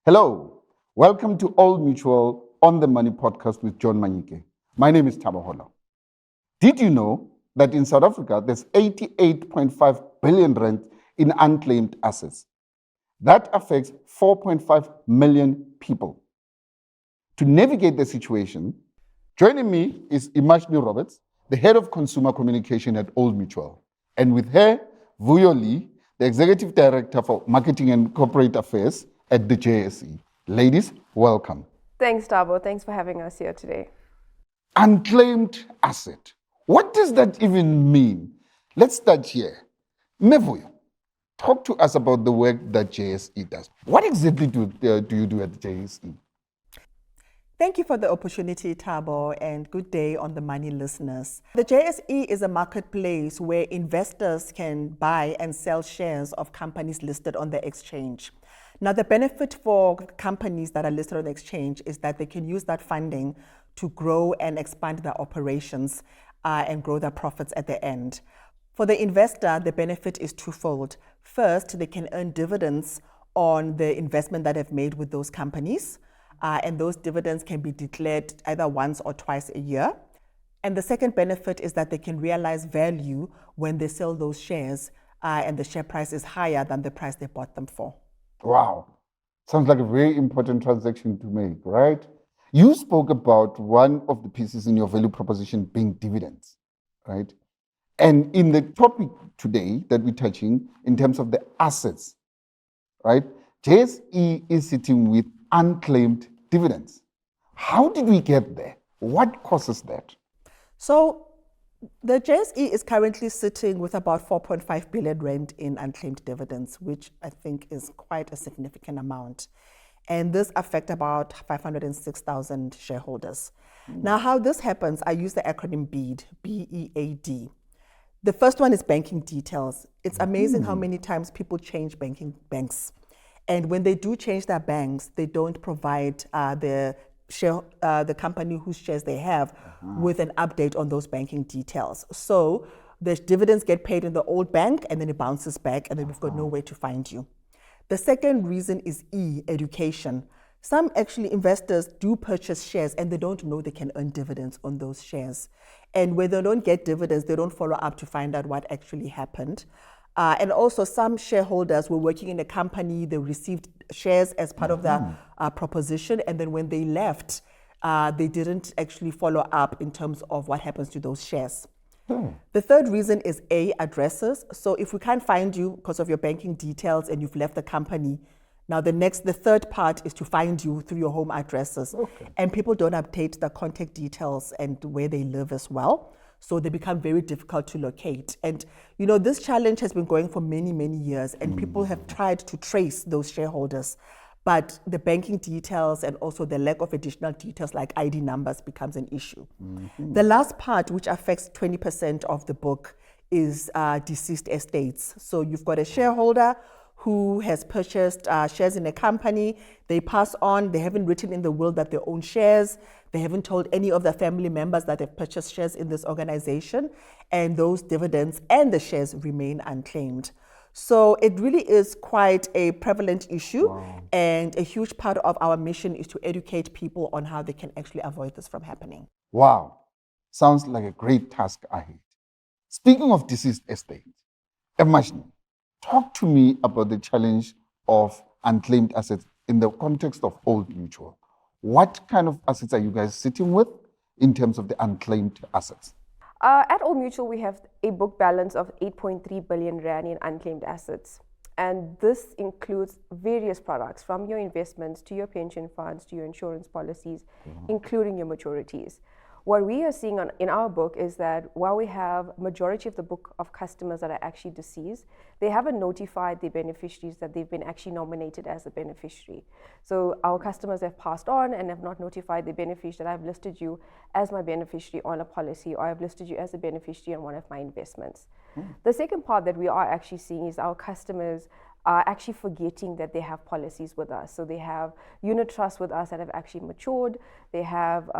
Hello, welcome to Old Mutual on the Money podcast with John Manyike. My name is Tabahola. Did you know that in South Africa there's 88.5 billion rand in unclaimed assets? That affects 4.5 million people. To navigate the situation, joining me is Emashni Roberts, the head of consumer communication at Old Mutual, and with her, Vuyo Lee, the executive director for marketing and corporate affairs at the JSE. Ladies, welcome. Thanks, Tabo. Thanks for having us here today. Unclaimed asset. What does that even mean? Let's start here. Vuyo, talk to us about the work that JSE does. What exactly do you do at the JSE? Thank you for the opportunity, Tabo, and good day on the money listeners. The JSE is a marketplace where investors can buy and sell shares of companies listed on the exchange. Now, the benefit for companies that are listed on the exchange is that they can use that funding to grow and expand their operations and grow their profits at the end. For the investor, the benefit is twofold. First, they can earn dividends on the investment that they've made with those companies. And those dividends can be declared either once or twice a year. And the second benefit is that they can realize value when they sell those shares and the share price is higher than the price they bought them for. Wow. Sounds like a very important transaction to make, right? You spoke about one of the pieces in your value proposition being dividends, right? And in the topic today that we're touching, in terms of the assets, right? JSE is sitting with unclaimed dividends. How did we get there? What causes that? So the JSE is currently sitting with about 4.5 billion rand in unclaimed dividends, which I think is quite a significant amount. And this affects about 506,000 shareholders. Now, how this happens, I use the acronym BEAD, B-E-A-D. The first one is banking details. It's amazing how many times people change banks. And when they do change their banks, they don't provide the company whose shares they have with an update on those banking details. So the dividends get paid in the old bank and then it bounces back and then we've got no way to find you. The second reason is education. Some actually investors do purchase shares and they don't know they can earn dividends on those shares. And when they don't get dividends, they don't follow up to find out what actually happened. And also some shareholders were working in a company, they received shares as part of the proposition, and then when they left, they didn't actually follow up in terms of what happens to those shares. The third reason is addresses. So if we can't find you because of your banking details and you've left the company, now the third part is to find you through your home addresses. And people don't update the contact details and where they live as well. So they become very difficult to locate. And this challenge has been going for many, many years, and people have tried to trace those shareholders. But the banking details and also the lack of additional details like ID numbers becomes an issue. The last part, which affects 20% of the book, is deceased estates. So you've got a shareholder who has purchased shares in a company, they pass on, they haven't written in the will that they own shares, they haven't told any of their family members that they've purchased shares in this organization, and those dividends and the shares remain unclaimed. So it really is quite a prevalent issue, and a huge part of our mission is to educate people on how they can actually avoid this from happening. Wow. Sounds like a great task ahead. Speaking of deceased estates, Emashni, talk to me about the challenge of unclaimed assets in the context of Old Mutual. What kind of assets are you guys sitting with in terms of the unclaimed assets? At Old Mutual, we have a book balance of 8.3 billion rand in unclaimed assets. And this includes various products, from your investments to your pension funds to your insurance policies, including your maturities. What we are seeing in our book is that while we have majority of the book of customers that are actually deceased, they haven't notified the beneficiaries that they've been actually nominated as a beneficiary. So our customers have passed on and have not notified the beneficiary that I've listed you as my beneficiary on a policy, or I've listed you as a beneficiary on one of my investments. The second part that we are actually seeing is our customers are actually forgetting that they have policies with us. So they have unit trusts with us that have actually matured. They have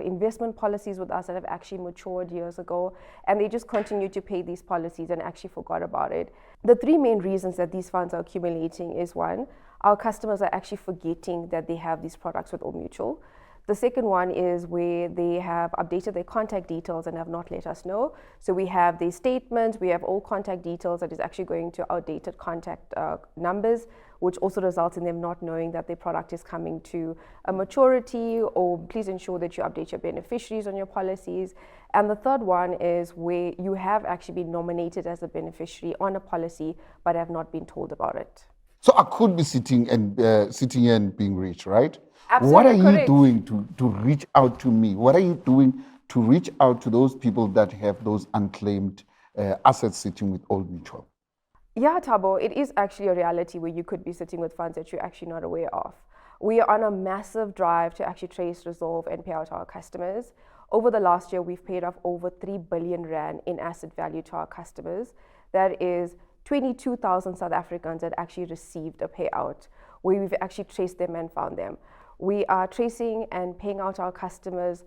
investment policies with us that have actually matured years ago, and they just continue to pay these policies and actually forgot about it. The three main reasons that these funds are accumulating is, one, our customers are actually forgetting that they have these products with Old Mutual. The second one is where they have updated their contact details and have not let us know. So we have their statements, we have all contact details that is actually going to outdated contact numbers, which also results in them not knowing that their product is coming to a maturity, or please ensure that you update your beneficiaries on your policies. And the third one is where you have actually been nominated as a beneficiary on a policy, but have not been told about it. So I could be sitting here and being rich, right? Absolutely What are you correct. doing to reach out to me? What are you doing to reach out to those people that have those unclaimed assets sitting with Old Mutual? Yeah, Thabo, it is actually a reality where you could be sitting with funds that you're actually not aware of. We are on a massive drive to actually trace, resolve, and pay out our customers. Over the last year, we've paid off over 3 billion Rand in asset value to our customers. That is 22,000 South Africans that actually received a payout, where we've actually traced them and found them. We are tracing and paying out our customers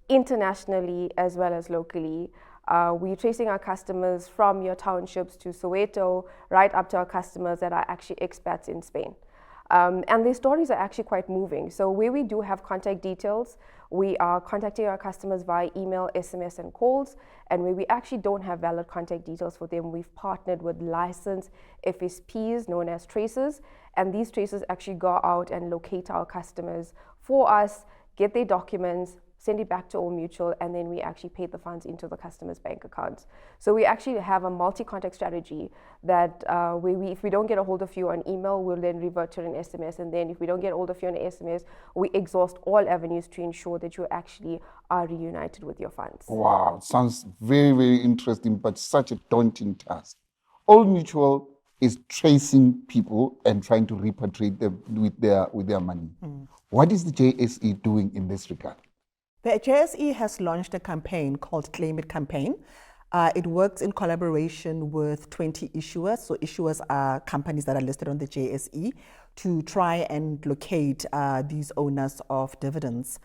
internationally as well as locally. We're tracing our customers from your townships to Soweto, right up to our customers that are actually expats in Spain. And their stories are actually quite moving. So where we do have contact details, we are contacting our customers via email, SMS, and calls. And where we actually don't have valid contact details for them, we've partnered with licensed FSPs known as tracers. And these tracers actually go out and locate our customers for us, get their documents, send it back to Old Mutual, and then we actually pay the funds into the customer's bank accounts. So we actually have a multi-contact strategy that if we don't get a hold of you on email, we'll then revert to an SMS. And then if we don't get a hold of you on SMS, we exhaust all avenues to ensure that you actually are reunited with your funds. Wow, sounds very, very interesting, but such a daunting task. Old Mutual is tracing people and trying to repatriate them with their money. What is the JSE doing in this regard? The JSE has launched a campaign called Claim It campaign. It works in collaboration with 20 issuers. So issuers are companies that are listed on the JSE to try and locate these owners of dividends.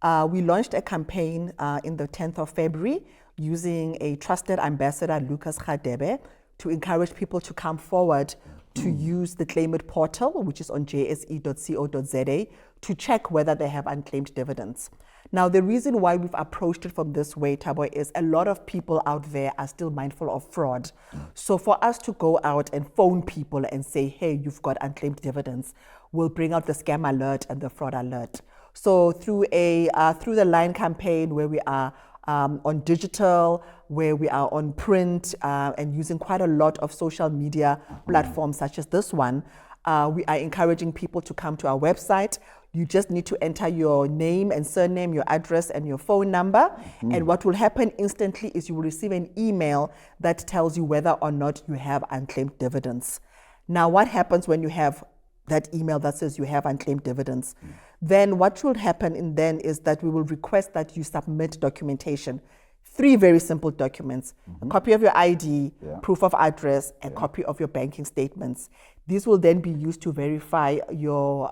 We launched a campaign in the 10th of February using a trusted ambassador, Lucas Khadebe, to encourage people to come forward to use the Claim It portal, which is on jse.co.za, to check whether they have unclaimed dividends. Now, the reason why we've approached it from this way, Thabo, is a lot of people out there are still mindful of fraud. So for us to go out and phone people and say, hey, you've got unclaimed dividends, we'll bring out the scam alert and the fraud alert. So through the line campaign, where we are on digital, where we are on print, and using quite a lot of social media platforms such as this one, we are encouraging people to come to our website. You just need to enter your name and surname, your address, and your phone number. And what will happen instantly is you will receive an email that tells you whether or not you have unclaimed dividends. Now, what happens when you have that email that says you have unclaimed dividends? Then what will happen then is that we will request that you submit documentation. 3 very simple documents: a copy of your ID, proof of address, and copy of your banking statements. These will then be used to verify your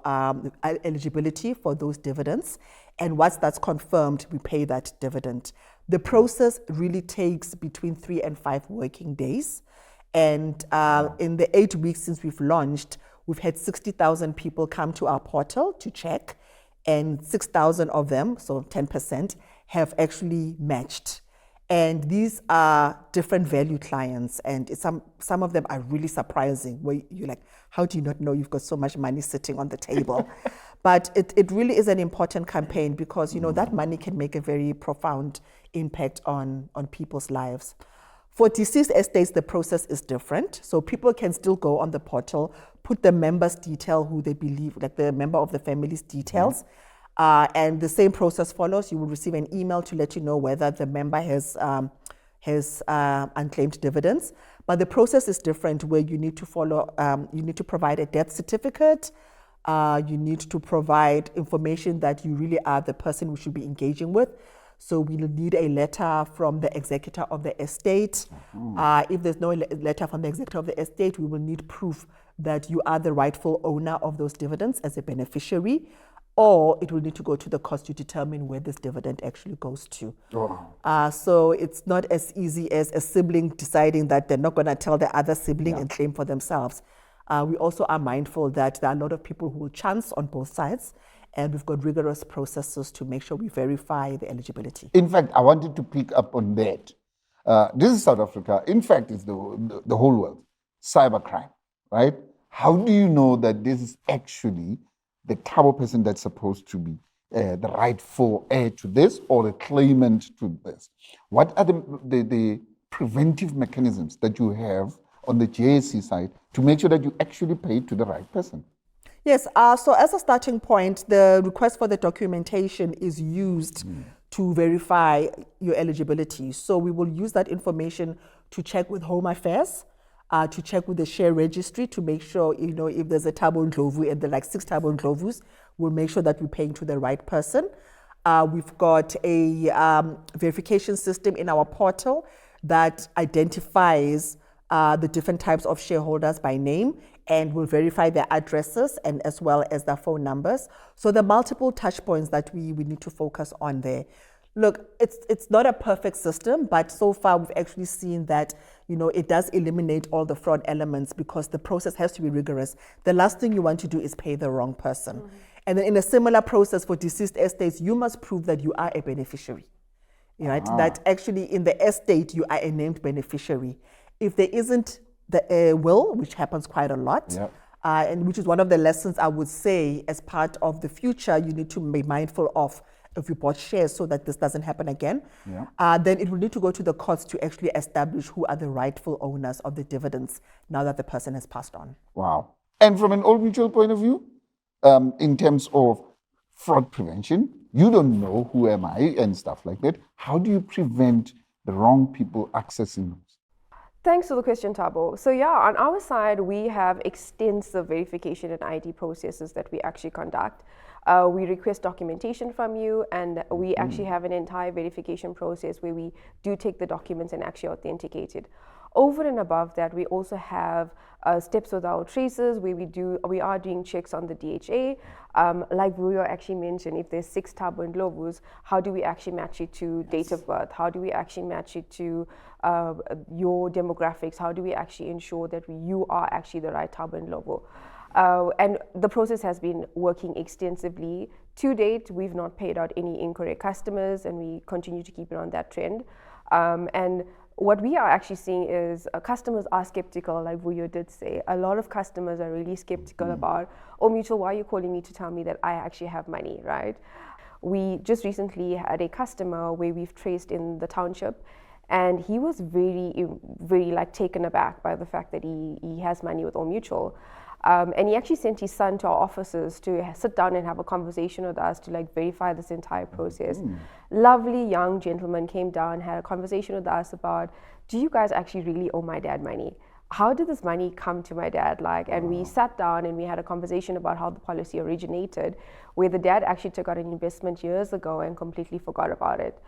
eligibility for those dividends. And once that's confirmed, we pay that dividend. The process really takes between 3 and 5 working days. And in the 8 weeks since we've launched, we've had 60,000 people come to our portal to check, and 6,000 of them, so 10%, have actually matched. And these are different value clients, and some of them are really surprising, where you're like, how do you not know you've got so much money sitting on the table? But it really is an important campaign, because that money can make a very profound impact on people's lives. For deceased estates, the process is different. So people can still go on the portal, put the member's detail, who they believe, like the member of the family's details, and the same process follows. You will receive an email to let you know whether the member has unclaimed dividends. But the process is different, where you need to you need to provide a death certificate. You need to provide information that you really are the person we should be engaging with. So we'll need a letter from the executor of the estate. If there's no letter from the executor of the estate, we will need proof that you are the rightful owner of those dividends as a beneficiary, or it will need to go to the court to determine where this dividend actually goes to. So it's not as easy as a sibling deciding that they're not going to tell the other sibling and claim for themselves. We also are mindful that there are a lot of people who will chance on both sides, and we've got rigorous processes to make sure we verify the eligibility. In fact, I wanted to pick up on that. This is South Africa. In fact, it's the whole world. Cybercrime, right? How do you know that this is actually the type of person that's supposed to be the rightful heir to this or the claimant to this? What are the preventive mechanisms that you have on the JSE side to make sure that you actually pay to the right person? Yes, so as a starting point, the request for the documentation is used to verify your eligibility. So we will use that information to check with Home Affairs, to check with the share registry to make sure, if there's a Thabo Ndlovu and there are like 6 Thabo Ndlovus, we'll make sure that we're paying to the right person. We've got a verification system in our portal that identifies the different types of shareholders by name, and will verify their addresses and as well as their phone numbers. So the multiple touch points that we need to focus on there. Look, it's not a perfect system, but so far we've actually seen that, it does eliminate all the fraud elements because the process has to be rigorous. The last thing you want to do is pay the wrong person. And then in a similar process for deceased estates, you must prove that you are a beneficiary, right? That actually in the estate, you are a named beneficiary. If there isn't the will, which happens quite a lot, and which is one of the lessons I would say as part of the future, you need to be mindful of if you bought shares so that this doesn't happen again, then it will need to go to the courts to actually establish who are the rightful owners of the dividends now that the person has passed on. Wow. And from an Old Mutual point of view, in terms of fraud prevention, you don't know who am I and stuff like that. How do you prevent the wrong people accessing those? Thanks for the question, Thabo. So on our side, we have extensive verification and ID processes that we actually conduct. We request documentation from you, and we actually have an entire verification process where we do take the documents and actually authenticate it. Over and above that, we also have steps with our tracers where we are doing checks on the DHA. Like Vuyo actually mentioned, if there's 6 Thabo Ndlovus, how do we actually match it to date of birth? How do we actually match it to your demographics? How do we actually ensure that you are actually the right Thabo Ndlovu? And the process has been working extensively. To date, we've not paid out any incorrect customers, and we continue to keep it on that trend. And what we are actually seeing is customers are skeptical, like Vuyo did say. A lot of customers are really skeptical about, Old Mutual, why are you calling me to tell me that I actually have money, right? We just recently had a customer where we've traced in the township, and he was very, very taken aback by the fact that he has money with Old Mutual. And he actually sent his son to our offices to sit down and have a conversation with us to verify this entire process. Lovely young gentleman came down, had a conversation with us about, do you guys actually really owe my dad money? How did this money come to my dad? And we sat down and we had a conversation about how the policy originated, where the dad actually took out an investment years ago and completely forgot about it.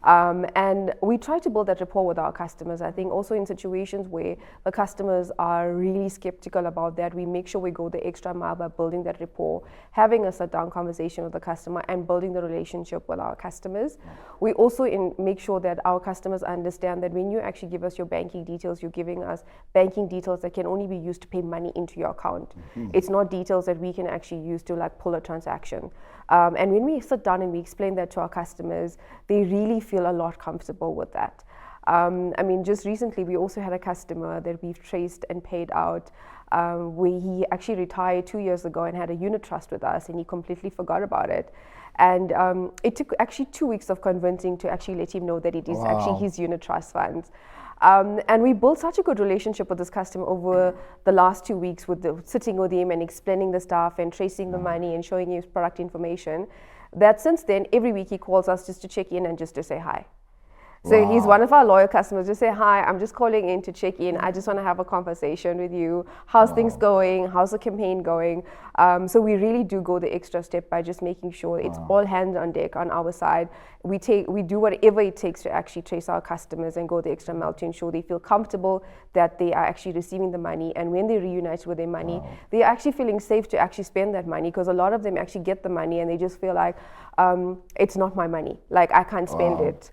And we try to build that rapport with our customers. I think also in situations where the customers are really skeptical about that, we make sure we go the extra mile by building that rapport, having a sit-down conversation with the customer and building the relationship with our customers. We also make sure that our customers understand that when you actually give us your banking details, you're giving us banking details that can only be used to pay money into your account. It's not details that we can actually use to pull a transaction. And when we sit down and we explain that to our customers, they really feel a lot comfortable with that. Just recently, we also had a customer that we've traced and paid out where he actually retired 2 years ago and had a unit trust with us, and he completely forgot about it. And it took actually 2 weeks of convincing to actually let him know that it is actually his unit trust funds. And we built such a good relationship with this customer over the last 2 weeks sitting with him and explaining the stuff and tracing the money and showing him his product information, that since then, every week he calls us just to check in and just to say hi. So he's one of our loyal customers. Just say, hi, I'm just calling in to check in. I just want to have a conversation with you. How's things going? How's the campaign going? So we really do go the extra step by just making sure it's all hands on deck on our side. We do whatever it takes to actually trace our customers and go the extra mile to ensure they feel comfortable that they are actually receiving the money. And when they reunite with their money, they're actually feeling safe to actually spend that money, because a lot of them actually get the money and they just feel like it's not my money. Like, I can't spend it.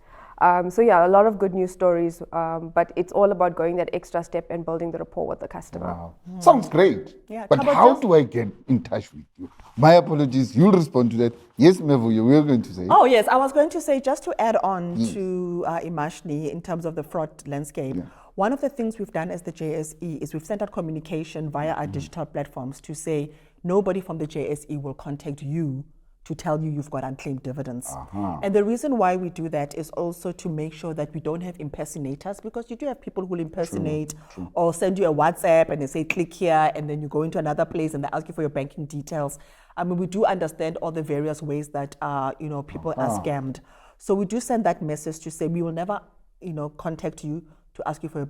So yeah, a lot of good news stories, but it's all about going that extra step and building the rapport with the customer. Wow. Sounds great. Yeah, but how do I get in touch with you? My apologies, you'll respond to that. Yes, Vuyo, we were going to say. Oh, yes, I was going to say, just to add on to Emashni in terms of the fraud landscape, one of the things we've done as the JSE is we've sent out communication via our digital platforms to say nobody from the JSE will contact you to tell you you've got unclaimed dividends. And the reason why we do that is also to make sure that we don't have impersonators, because you do have people who will impersonate or send you a WhatsApp and they say click here, and then you go into another place and they ask you for your banking details. I mean, we do understand all the various ways that people are scammed. So we do send that message to say we will never contact you to ask you for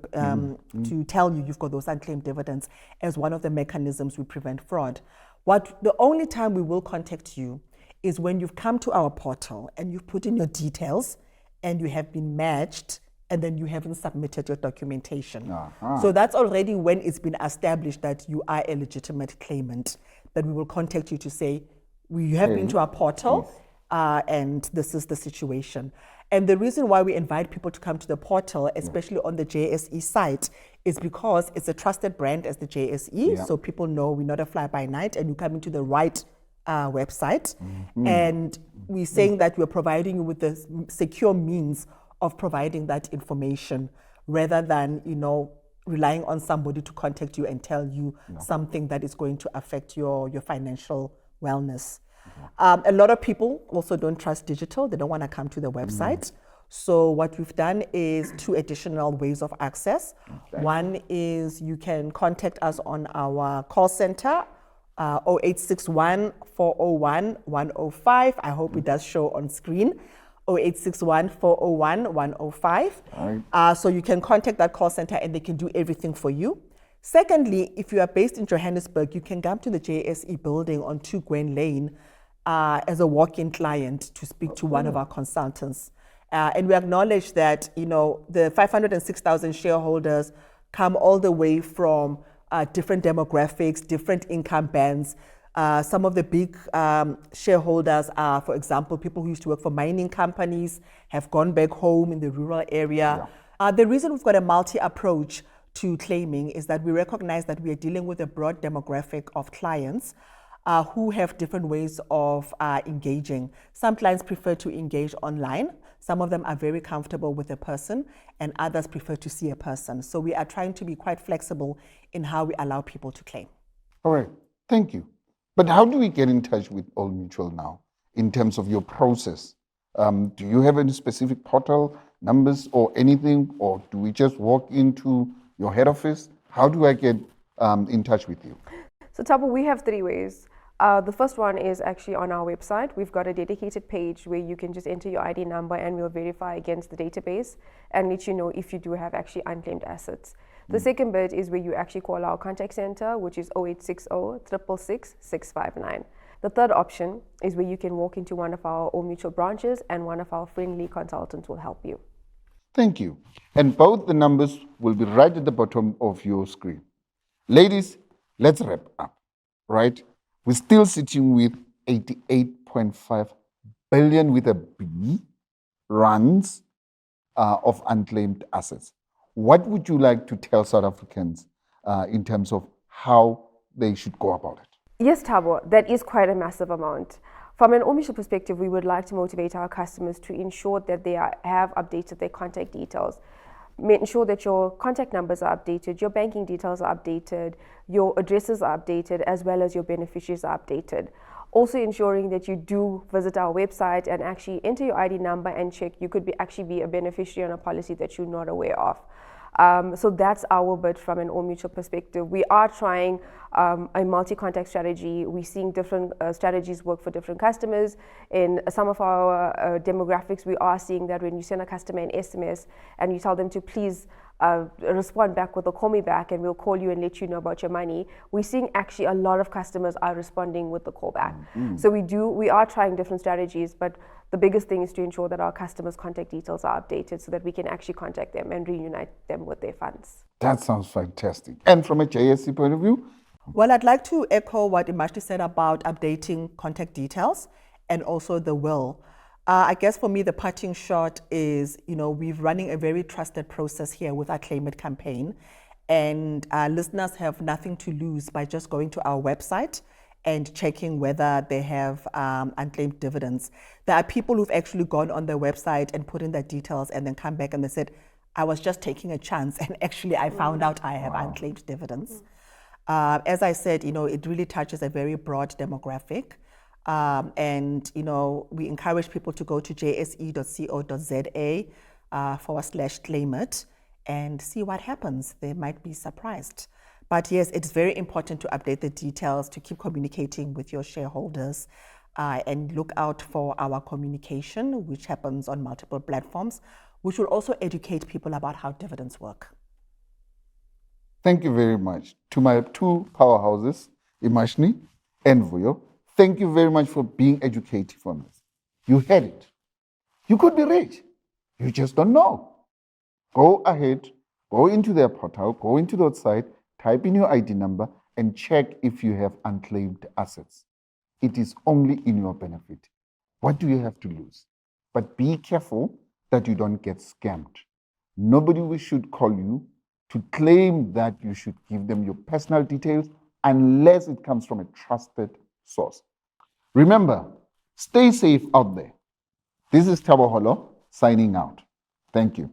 to tell you you've got those unclaimed dividends, as one of the mechanisms we prevent fraud. The only time we will contact you is when you've come to our portal and you've put in your details and you have been matched and then you haven't submitted your documentation. So that's already when it's been established that you are a legitimate claimant, that we will contact you to say, you have been to our portal and this is the situation. And the reason why we invite people to come to the portal, especially on the JSE site, is because it's a trusted brand as the JSE. So people know we're not a fly-by-night and you come into the right website, and we're saying that we're providing you with the secure means of providing that information, rather than relying on somebody to contact you and tell you something that is going to affect your financial wellness. A lot of people also don't trust digital. They don't want to come to the website. So what we've done is 2 additional ways of access. One is you can contact us on our call center, 0861 401 105. I hope it does show on screen. 0861 401 105. So you can contact that call center and they can do everything for you. Secondly, if you are based in Johannesburg, you can come to the JSE building on 2 Gwen Lane as a walk-in client to speak to one of our consultants. And we acknowledge that the 506,000 shareholders come all the way from different demographics, different income bands. Some of the big shareholders are, for example, people who used to work for mining companies, have gone back home in the rural area. The reason we've got a multi-approach to claiming is that we recognize that we are dealing with a broad demographic of clients who have different ways of engaging. Some clients prefer to engage online. Some of them are very comfortable with a person, and others prefer to see a person. So we are trying to be quite flexible in how we allow people to claim. All right, thank you. But how do we get in touch with Old Mutual now in terms of your process? Do you have any specific portal numbers or anything, or do we just walk into your head office? How do I get in touch with you? So Thabo, we have 3 ways. The first one is actually on our website. We've got a dedicated page where you can just enter your ID number and we'll verify against the database and let you know if you do have actually unclaimed assets. The second bit is where you actually call our contact center, which is 0860 666 659. The third option is where you can walk into one of our Old Mutual branches and one of our friendly consultants will help you. Thank you. And both the numbers will be right at the bottom of your screen. Ladies, let's wrap up, right? We're still sitting with 88.5 billion with a B runs of unclaimed assets. What would you like to tell South Africans in terms of how they should go about it? Yes, Thabo, that is quite a massive amount. From an Old Mutual perspective, we would like to motivate our customers to ensure that they have updated their contact details. Ensure that your contact numbers are updated, your banking details are updated, your addresses are updated, as well as your beneficiaries are updated. Also ensuring that you do visit our website and actually enter your ID number and check. You could actually be a beneficiary on a policy that you're not aware of. So that's our bit from an All Mutual perspective. We are trying a multi-contact strategy. We're seeing different strategies work for different customers. In some of our demographics, we are seeing that when you send a customer an SMS and you tell them to please respond back with a call me back and we'll call you and let you know about your money, we're seeing actually a lot of customers are responding with the call back. So we are trying different strategies, but the biggest thing is to ensure that our customers' contact details are updated so that we can actually contact them and reunite them with their funds. That sounds fantastic. And from a JSE point of view? Well, I'd like to echo what Emashni said about updating contact details and also the will. I guess for me, the parting shot is, we're running a very trusted process here with our Claim It campaign. And our listeners have nothing to lose by just going to our website and checking whether they have unclaimed dividends. There are people who've actually gone on their website and put in their details and then come back and they said, I was just taking a chance and actually I found out I have unclaimed dividends. As I said, it really touches a very broad demographic. And we encourage people to go to jse.co.za/claimit and see what happens. They might be surprised. But yes, it's very important to update the details, to keep communicating with your shareholders, and look out for our communication, which happens on multiple platforms, which will also educate people about how dividends work. Thank you very much. To my two powerhouses, Emashni and Vuyo, thank you very much for being educative on this. You had it. You could be rich. You just don't know. Go ahead, go into their portal, go into the website, type in your ID number, and check if you have unclaimed assets. It is only in your benefit. What do you have to lose? But be careful that you don't get scammed. Nobody should call you to claim that you should give them your personal details unless it comes from a trusted source. Remember, stay safe out there. This is Thabo Holo signing out. Thank you.